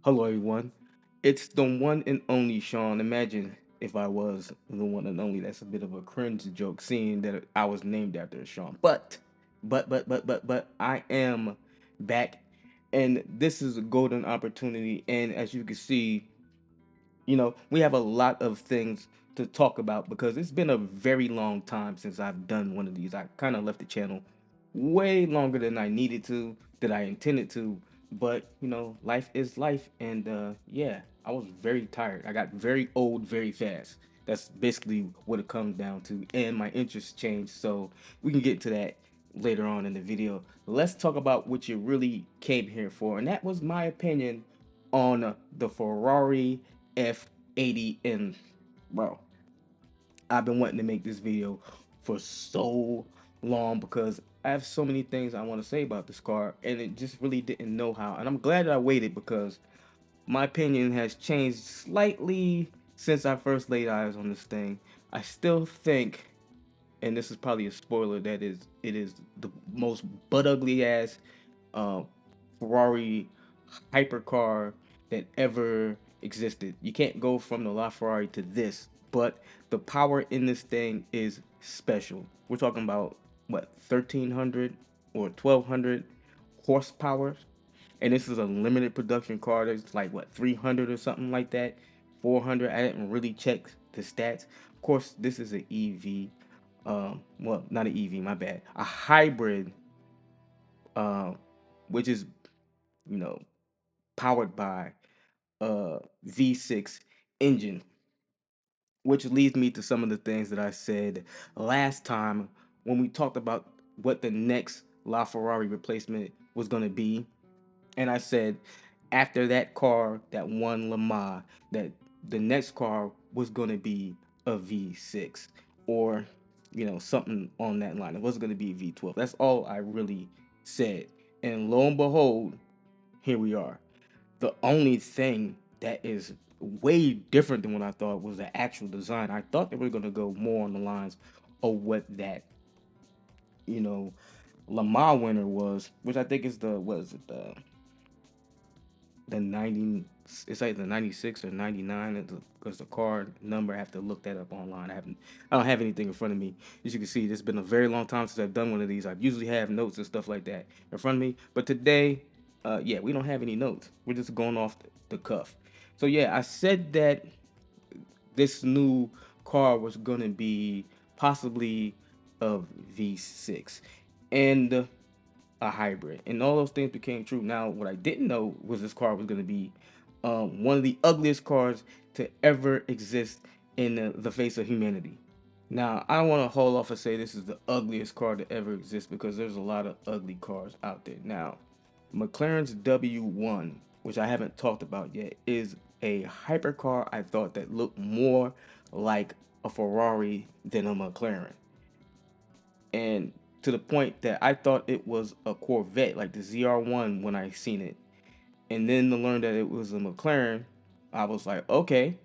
Hello, everyone. It's the one and only Sean. Imagine if I was the one and only. That's a bit of a cringe joke, seeing that I was named after Sean. But I am back, and this is a golden opportunity. And as you can see, we have a lot of things to talk about because it's been a very long time since I've done one of these. I kind of left the channel way longer than I needed to, that I intended to, but life is life, and yeah, I was very tired. I got very old very fast. That's basically what it comes down to, and my interests changed. So we can get to that later on in the video. Let's talk about what you really came here for, and that was my opinion on the Ferrari F80. And bro, I've been wanting to make this video for so long because I have so many things I want to say about this car, and it just really didn't know how. And I'm glad that I waited because my opinion has changed slightly since I first laid eyes on this thing. I still think, and this is probably a spoiler, that it is the most butt ugly ass uh, Ferrari hypercar that ever existed. You can't go from the LaFerrari to this, but the power in this thing is special. We're talking about what, 1300 or 1200 horsepower, and this is a limited production car. There's like what, 300 or something like that, 400. I didn't really check the stats. Of course, this is an EV. Well, not an EV, my bad. A hybrid, uh, which is you know powered by a V6 engine, which leads me to some of the things that I said last time when we talked about what the next LaFerrari replacement was going to be. And I said after that car that won Le Mans, that the next car was going to be a V6 or something on that line. It wasn't going to be a V12. That's all I really said. And lo and behold, here we are. The only thing that is way different than what I thought was the actual design. I thought they were going to go more on the lines of what that, you know, Le Mans winner was, which I think is the, what is it, the 90, it's like the 96 or 99, because the car number, I have to look that up online. I don't have anything in front of me. As you can see, it's been a very long time since I've done one of these. I usually have notes and stuff like that in front of me, but today, yeah, we don't have any notes. We're just going off the cuff. So yeah, I said that this new car was gonna be possibly a V6 and a hybrid, and all those things became true. Now, what I didn't know was this car was gonna be one of the ugliest cars to ever exist in the face of humanity. Now, I don't want to hold off and say this is the ugliest car to ever exist because there's a lot of ugly cars out there. Now, McLaren's W1, which I haven't talked about yet, is a hypercar I thought that looked more like a Ferrari than a McLaren. And to the point that I thought it was a Corvette, like the ZR1 when I seen it. And then to learn that it was a McLaren, I was like, okay,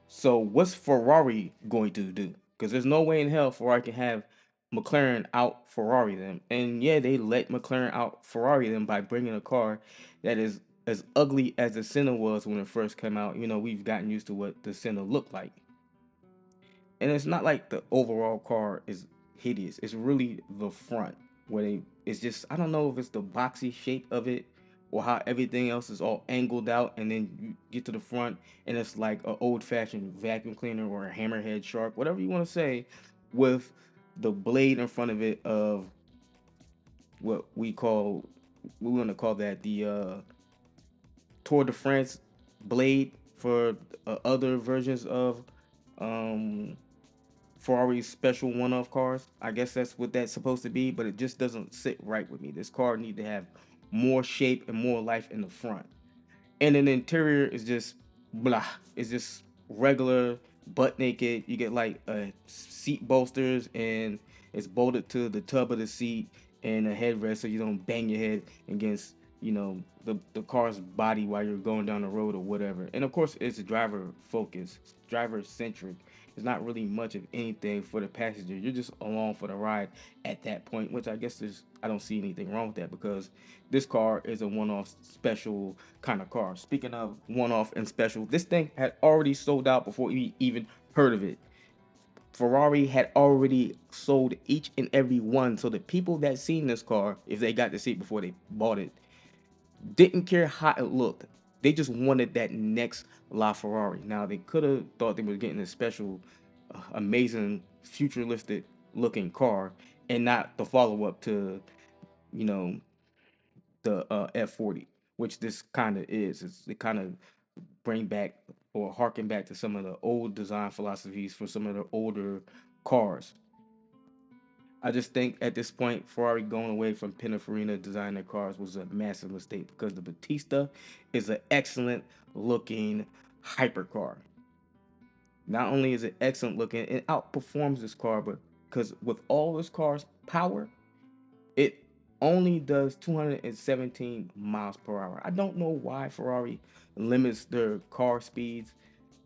so what's Ferrari going to do? Because there's no way in hell Ferrari can have McLaren out Ferrari them. And yeah, they let McLaren out Ferrari them by bringing a car that is as ugly as the Senna was when it first came out. We've gotten used to what the Senna looked like. And it's not like the overall car is hideous. It's really the front where it's just, I don't know if it's the boxy shape of it or how everything else is all angled out, and then you get to the front and it's like an old-fashioned vacuum cleaner or a hammerhead shark, whatever you want to say, with the blade in front of it of what we want to call that the Tour de France blade for other versions of um Ferrari's special one-off cars. I guess that's what that's supposed to be, but it just doesn't sit right with me. This car need to have more shape and more life in the front. And then the interior is just blah. It's just regular butt naked. You get like seat bolsters, and it's bolted to the tub of the seat and a headrest so you don't bang your head against the car's body while you're going down the road or whatever. And of course, it's driver focused, driver centric. It's not really much of anything for the passenger. You're just along for the ride at that point, which I guess I don't see anything wrong with that because this car is a one-off special kind of car. Speaking of one-off and special, this thing had already sold out before we even heard of it. Ferrari had already sold each and every one. So the people that seen this car, if they got to see it before they bought it, didn't care how it looked. They just wanted that next La Ferrari. Now they could have thought they were getting a special, amazing, futuristic looking car, and not the follow up to, you know, the F40, which this kind of is. It kind of bring back or harken back to some of the old design philosophies for some of the older cars. I just think at this point, Ferrari going away from Pininfarina designer cars was a massive mistake because the Batista is an excellent looking hypercar. Not only is it excellent looking, it outperforms this car, but because with all this car's power, it only does 217 miles per hour. I don't know why Ferrari limits their car speeds.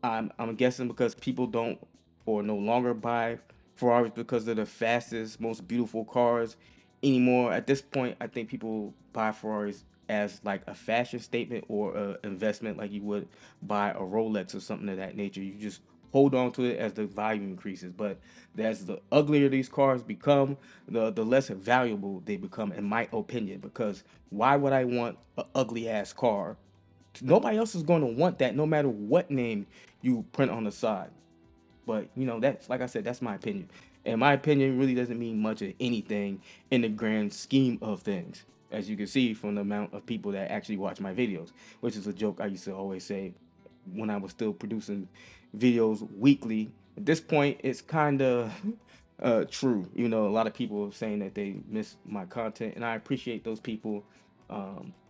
I'm guessing because people don't or no longer buy Ferraris because they're the fastest, most beautiful cars anymore. At this point, I think people buy Ferraris as like a fashion statement or an investment, like you would buy a Rolex or something of that nature. You just hold on to it as the value increases. But as the uglier these cars become, the less valuable they become, in my opinion. Because why would I want an ugly ass car? Nobody else is going to want that, no matter what name you print on the side. But that's like I said, that's my opinion. And my opinion really doesn't mean much of anything in the grand scheme of things. As you can see from the amount of people that actually watch my videos, which is a joke I used to always say when I was still producing videos weekly. At this point, it's kind of true. A lot of people saying that they miss my content, and I appreciate those people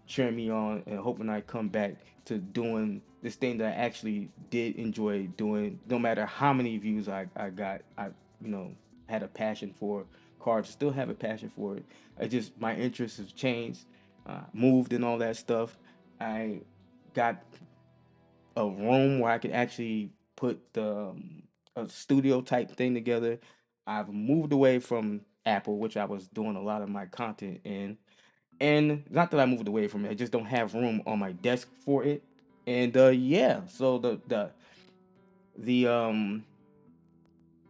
cheering me on and hoping I come back to doing this thing that I actually did enjoy doing. No matter how many views I got, I you know had a passion for cars. Still have a passion for it. I just my interests have changed, moved and all that stuff. I got a room where I could actually put a studio type thing together. I've moved away from Apple, which I was doing a lot of my content in. And not that I moved away from it, I just don't have room on my desk for it. And yeah, so the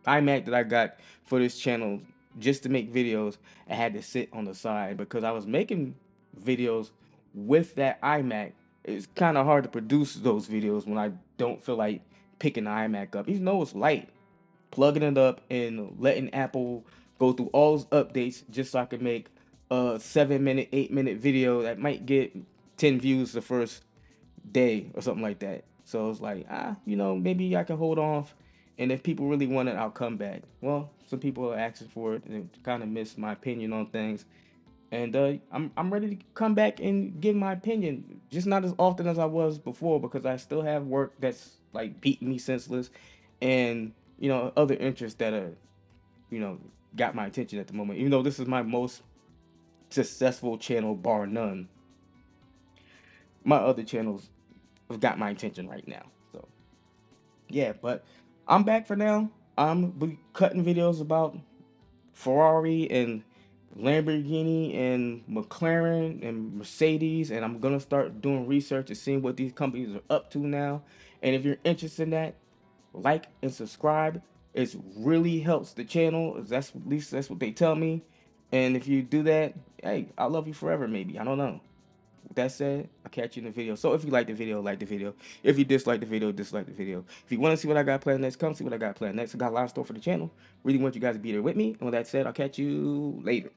iMac that I got for this channel just to make videos, I had to sit on the side because I was making videos with that iMac. It's kind of hard to produce those videos when I don't feel like picking the iMac up, even though it's light. Plugging it up and letting Apple go through all those updates just so I can make a 7 minute, 8 minute video that might get 10 views the first day or something like that. So it's like, maybe I can hold off. And if people really want it, I'll come back. Well, some people are asking for it and kind of miss my opinion on things. And I'm ready to come back and give my opinion, just not as often as I was before because I still have work that's like beating me senseless, and other interests that are you know got my attention at the moment. Even though this is my most successful channel, bar none, my other channels have got my attention right now. So yeah, but I'm back for now. I'm be cutting videos about Ferrari and Lamborghini and McLaren and Mercedes, and I'm gonna start doing research and seeing what these companies are up to now. And if you're interested in that, like and subscribe. It really helps the channel. That's at least that's what they tell me. And if you do that, hey, I'll love you forever. Maybe, I don't know. With that said, I'll catch you in the video. So if you like the video, like the video. If you dislike the video, dislike the video. If you want to see what I got planned next, come see what I got planned next. I got a lot of stuff for the channel. Really want you guys to be there with me. And with that said, I'll catch you later.